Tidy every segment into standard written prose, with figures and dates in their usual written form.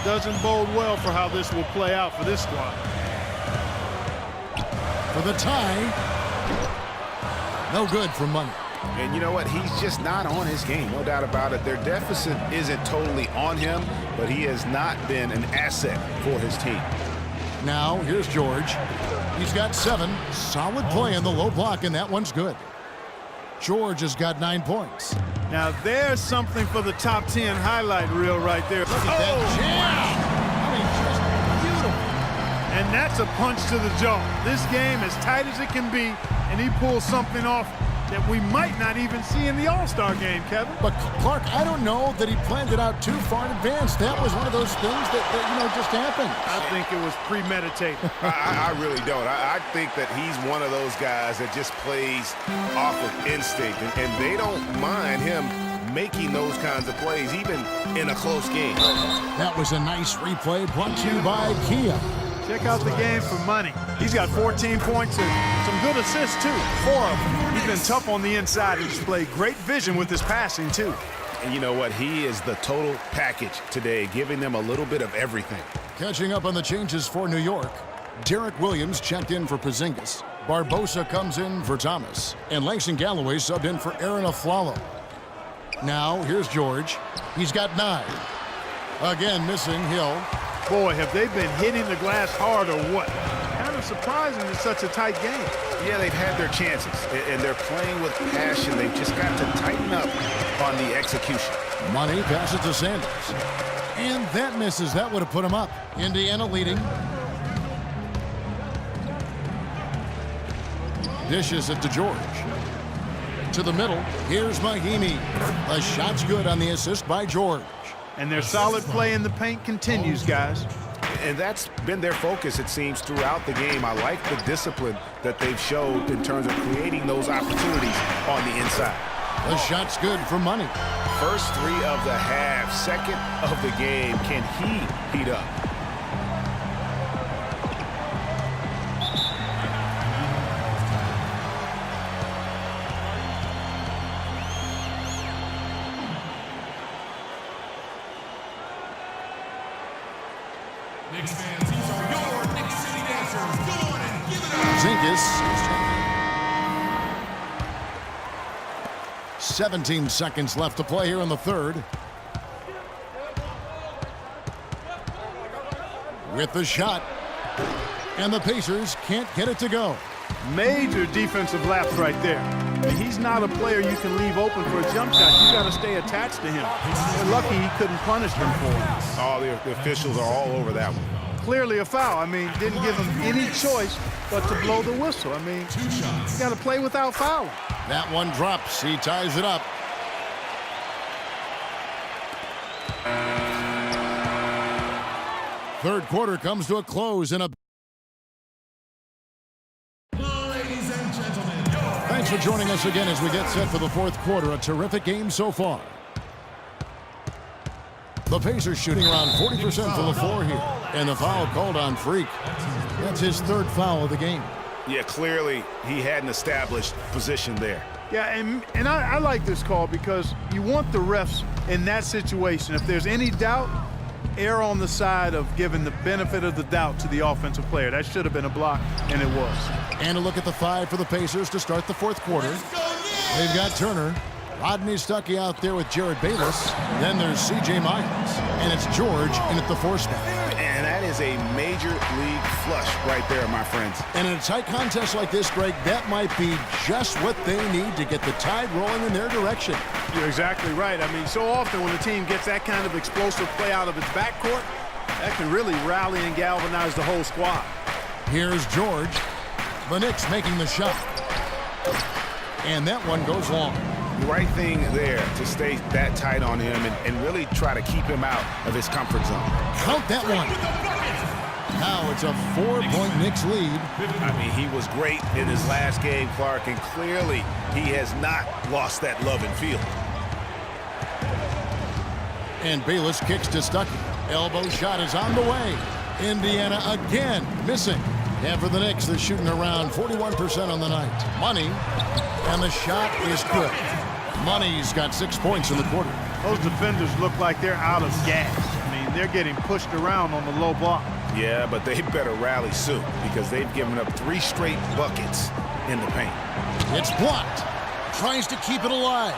doesn't bode well for how this will play out for this squad. For the tie. No good for Money. And you know what? He's just not on his game, no doubt about it. Their deficit isn't totally on him, but he has not been an asset for his team. Now, here's George. He's got 7. Solid play in the low block, and that one's good. George has got 9 points. Now, there's something for the top 10 highlight reel right there. Look at that jam! I mean, just beautiful. And that's a punch to the jaw. This game as tight as it can be, and he pulls something off that we might not even see in the All-Star game, Kevin. But, Clark, I don't know that he planned it out too far in advance. That was one of those things that just happened. I think it was premeditated. I really don't. I think that he's one of those guys that just plays off of instinct, and they don't mind him making those kinds of plays, even in a close game. That was a nice replay brought to you by Kia. Check out the game for Money. He's got 14 points and some good assists, too. 4 of them. He's been tough on the inside and displayed great vision with his passing, too. And you know what? He is the total package today, giving them a little bit of everything. Catching up on the changes for New York. Derek Williams checked in for Porzingis. Barbosa comes in for Thomas. And Langston Galloway subbed in for Aaron Aflalo. Now, here's George. He's got 9. Again, missing Hill. Boy, have they been hitting the glass hard or what? Kind of surprising in such a tight game. Yeah, they've had their chances, and they're playing with passion. They've just got to tighten up on the execution. Money passes to Sanders. And that misses. That would have put him up. Indiana leading. Dishes it to George. To the middle. Here's Mahinmi. The shot's good on the assist by George. And their solid play in the paint continues, guys. And that's been their focus, it seems, throughout the game. I like the discipline that they've showed in terms of creating those opportunities on the inside. The shot's good for Money. First 3 of the half, second of the game. Can he heat up? Knicks fans, these are your Knicks City Dancers. Go on and give it up. Zinkas. 17 seconds left to play here in the third. With the shot. And the Pacers can't get it to go. Major defensive lapse right there. And he's not a player you can leave open for a jump shot. You got to stay attached to him. They're lucky he couldn't punish them for it. Oh, the officials are all over that one. Clearly a foul. I mean, didn't give him any choice but to blow the whistle. I mean, you got to play without fouling. That one drops. He ties it up. Third quarter comes to a close in a... Ladies and gentlemen, Thanks for joining us again as we get set for the fourth quarter. A terrific game so far. The Pacers shooting around 40% for the floor here. And the foul called on Freak. That's his 3rd foul of the game. Yeah, clearly he had an established position there. Yeah, and I like this call because you want the refs in that situation. If there's any doubt, err on the side of giving the benefit of the doubt to the offensive player. That should have been a block, and it was. And a look at the 5 for the Pacers to start the fourth quarter. They've got Turner. Rodney Stuckey out there with Jared Bayless. Then there's C.J. Myers. And it's George in at the 4 spot. And that is a major league flush right there, my friends. And in a tight contest like this, Greg, that might be just what they need to get the tide rolling in their direction. You're exactly right. I mean, so often when a team gets that kind of explosive play out of its backcourt, that can really rally and galvanize the whole squad. Here's George. The Knicks making the shot. And that one goes long. The right thing there to stay that tight on him and really try to keep him out of his comfort zone. Count that one. Now it's a 4-point Knicks lead. I mean, he was great in his last game, Clark, and clearly he has not lost that love and feel. And Bayless kicks to Stuckey. Elbow shot is on the way. Indiana again missing. And for the Knicks, they're shooting around 41% on the night. Money, and the shot is good. Money's got 6 points in the quarter. Those defenders look like they're out of gas. I mean, and they're getting pushed around on the low block. Yeah, but they better rally soon because they've given up 3 straight buckets in the paint. It's blocked. Tries to keep it alive.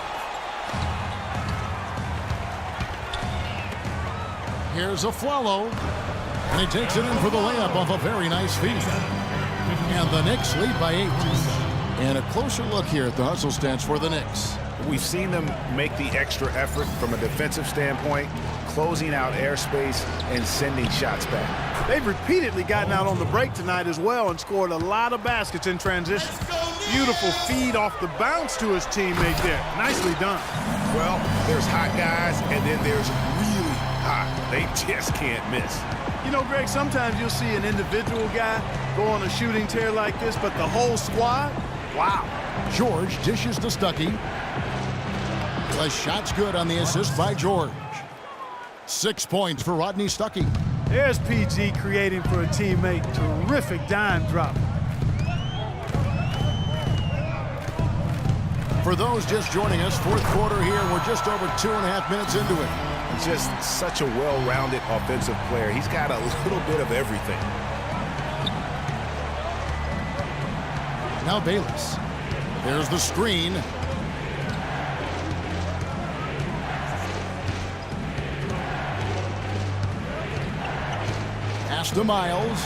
Here's Afflalo. And he takes it in for the layup off a very nice feed. And the Knicks lead by 8. And a closer look here at the hustle stats for the Knicks. We've seen them make the extra effort from a defensive standpoint, closing out airspace and sending shots back. They've repeatedly gotten out on the break tonight as well and scored a lot of baskets in transition. Beautiful feed off the bounce to his teammate there. Nicely done. Well, there's hot guys, and then there's really hot. They just can't miss. You know, Greg, sometimes you'll see an individual guy go on a shooting tear like this, but the whole squad, wow. George dishes to Stuckey. The shot's good on the assist by George. 6 points for Rodney Stuckey. There's PG creating for a teammate. Terrific dime drop. For those just joining us, fourth quarter here. We're just over 2.5 minutes into it. Just such a well-rounded offensive player. He's got a little bit of everything. Now Bayless. There's the screen. Pass to Miles.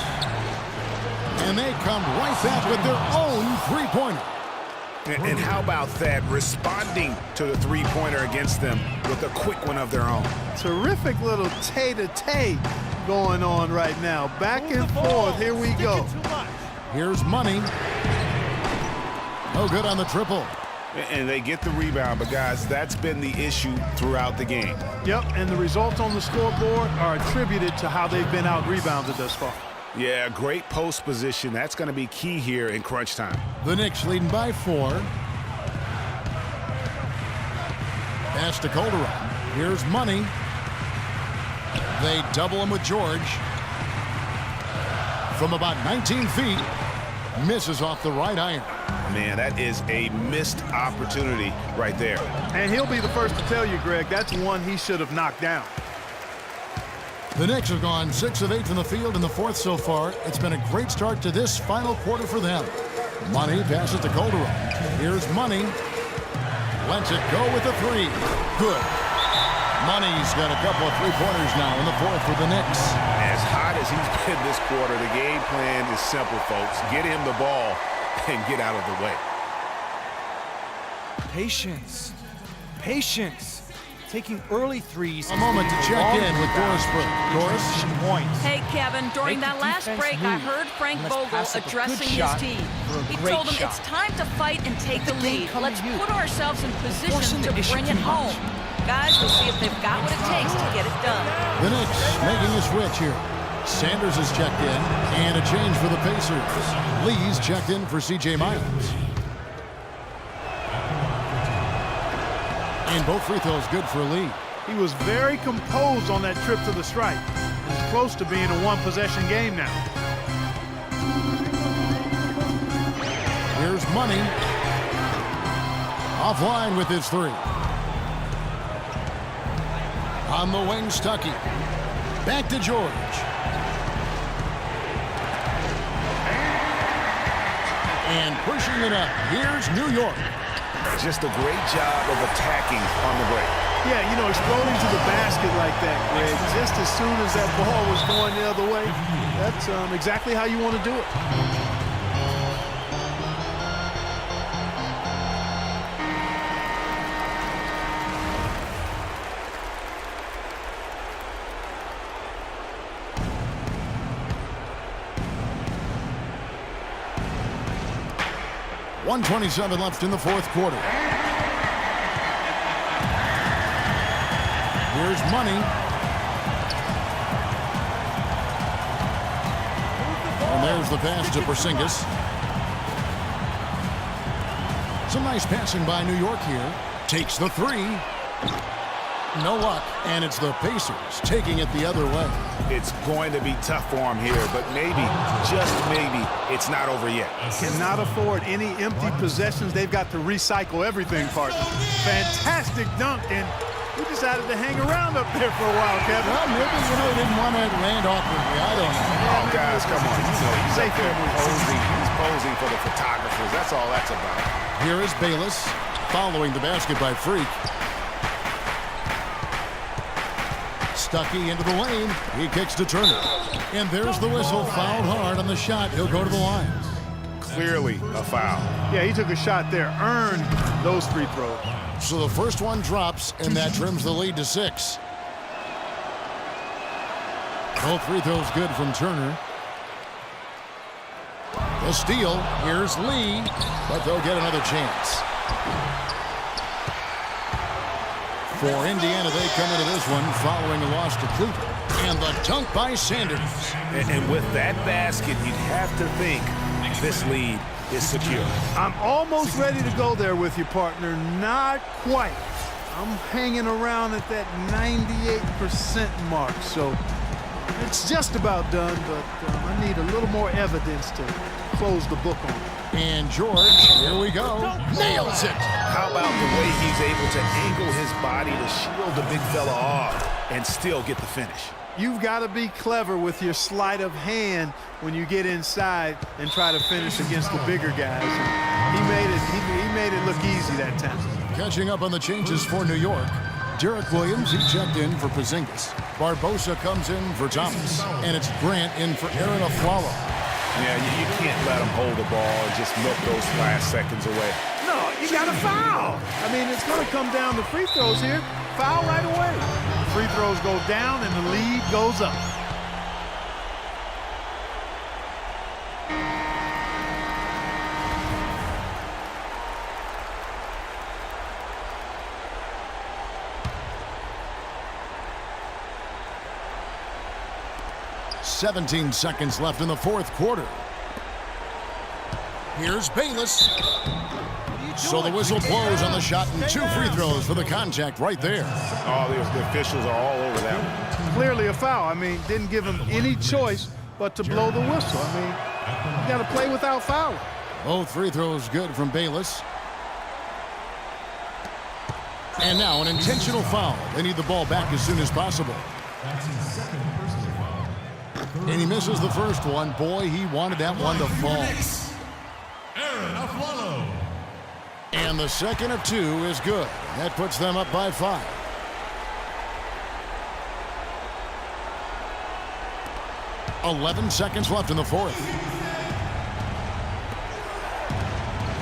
And they come right back with their own three-pointer. And how about that, responding to the three-pointer against them with a quick one of their own. Terrific little tay-to-tay going on right now. Back and forth. Here we go. Here's Money. No good on the triple. And they get the rebound, but guys, that's been the issue throughout the game. Yep, and the results on the scoreboard are attributed to how they've been out-rebounded thus far. Yeah, great post position. That's going to be key here in crunch time. The Knicks leading by 4. Pass to Calderon. Here's Money. They double him with George. From about 19 feet. Misses off the right iron. Man, that is a missed opportunity right there. And he'll be the first to tell you, Greg, that's one he should have knocked down. The Knicks have gone 6 of 8 from the field in the fourth so far. It's been a great start to this final quarter for them. Money passes to Calderon. Here's Money. Lets it go with the 3. Good. Money's got a couple of three-pointers now in the fourth for the Knicks. As hot as he's been this quarter, the game plan is simple, folks. Get him the ball and get out of the way. Patience. Patience. Taking early threes. A moment to check in with Doris Burke. Doris? Points. Hey, Kevin, during Make that the last defense break, I move. heard Frank And let's Vogel pass up a good addressing his shot team. for a He great told them shot. it's time to fight and take the game lead. coming Let's to you. put ourselves in position forcing to the issue bring it too home. much. Guys, we'll see if they've got what it takes to get it done. The Knicks making a switch here. Sanders is checked in, and a change for the Pacers. Lee's checked in for C.J. Miles. And both free throws good for Lee. He was very composed on that trip to the stripe. It's close to being a one-possession game now. Here's Money. Offline with his 3. On the wing, Stuckey. Back to George. And pushing it up. Here's New York. Just a great job of attacking on the break. Yeah, you know, exploding to the basket like that, Greg, just as soon as that ball was going the other way, that's exactly how you want to do it. .127 left in the fourth quarter. Here's Money. And there's the pass to Porzingis. Some nice passing by New York here. Takes the 3. No luck. And it's the Pacers taking it the other way. It's going to be tough for him here, but maybe, just maybe, it's not over yet. Cannot afford any empty possessions. They've got to recycle everything, partner. Fantastic dunk, and we just decided to hang around up there for a while, Kevin. Well, maybe, he didn't want to land awkwardly. I don't know. Oh, guys, come on. He's Safe up there move. posing. He's posing for the photographers. That's all that's about. Here is Bayless following the basket by Freak. Stuckey into the lane. He kicks to Turner. And there's the whistle. Fouled hard on the shot. He'll go to the line. Clearly a foul. Yeah, he took a shot there, earned those free throws. So the first one drops, and that trims the lead to 6. Both free throws good from Turner. The steal. Here's Lee, but they'll get another chance. For Indiana, they come into this one following a loss to Cleveland. And the dunk by Sanders. And with that basket, you'd have to think this lead is secure. I'm almost ready to go there with you, partner. Not quite. I'm hanging around at that 98% mark, so it's just about done, but I need a little more evidence to close the book on it. And George, here we go, nails it. How about the way he's able to angle his body to shield the big fella off and still get the finish? You've got to be clever with your sleight of hand when you get inside and try to finish against the bigger guys. And he made it look easy that time. Catching up on the changes for New York. Derek Williams, he checked in for Porzingis. Barbosa comes in for Thomas. And it's Grant in for Aaron Aflalo. Yeah, you can't let him hold the ball and just milk those last seconds away. No, you got to foul. I mean, it's going to come down to free throws here. Foul right away. The free throws go down and the lead goes up. "17 seconds left in the fourth quarter. Here's Bayless. So the whistle blows on the shot and 2 free throws for the contact right there. Oh, the officials are all over that one. Clearly a foul. I mean, didn't give him any choice but to blow the whistle. I mean, you got to play without fouling. Both free throws good from Bayless. And now an intentional foul. They need the ball back as soon as possible. And he misses the first one. Boy, he wanted that one to fall. Aaron Aflalo. And the second of 2 is good. That puts them up by 5. "11 seconds left in the fourth.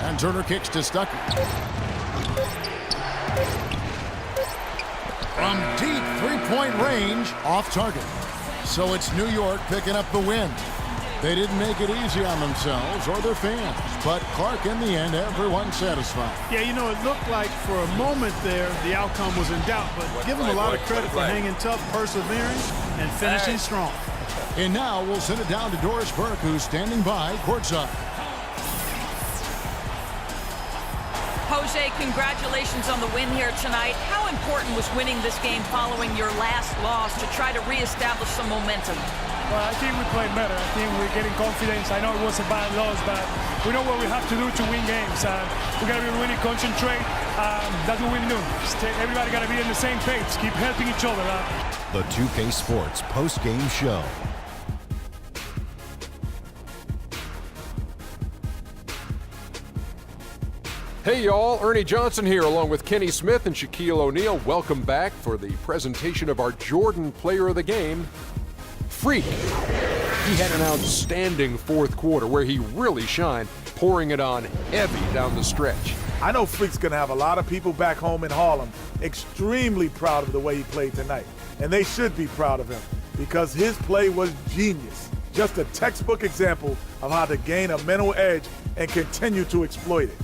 And Turner kicks to Stuckey. From deep three-point range, off target. So it's New York picking up the win. They didn't make it easy on themselves or their fans, but Clark, in the end, everyone's satisfied. Yeah, you know, it looked like for a moment there the outcome was in doubt, but give them a lot of credit for hanging tough, persevering, and finishing strong. And now we'll send it down to Doris Burke, who's standing by courtside. Jose, congratulations on the win here tonight. How important was winning this game following your last loss to try to reestablish some momentum? Well, I think we played better. I think we're getting confidence. I know it was a bad loss, but we know what we have to do to win games. We got to be really concentrate. That's what we do. Everybody got to be on the same page. Keep helping each other out. The 2K Sports post-game show. Hey y'all, Ernie Johnson here along with Kenny Smith and Shaquille O'Neal. Welcome back for the presentation of our Jordan Player of the Game, Freak. He had an outstanding fourth quarter where he really shined, pouring it on heavy down the stretch. I know Freak's going to have a lot of people back home in Harlem extremely proud of the way he played tonight. And they should be proud of him because his play was genius. Just a textbook example of how to gain a mental edge and continue to exploit it.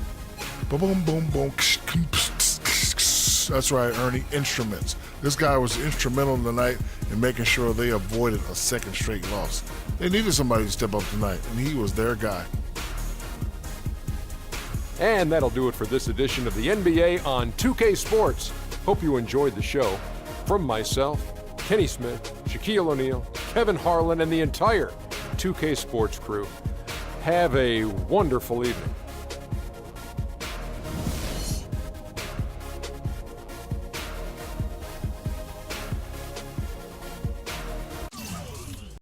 Boom, boom, boom. That's right, Ernie. Instruments. This guy was instrumental tonight in making sure they avoided a second straight loss. They needed somebody to step up tonight, and he was their guy. And that'll do it for this edition of the NBA on 2K Sports. Hope you enjoyed the show. From myself, Kenny Smith, Shaquille O'Neal, Kevin Harlan, and the entire 2K Sports crew, have a wonderful evening.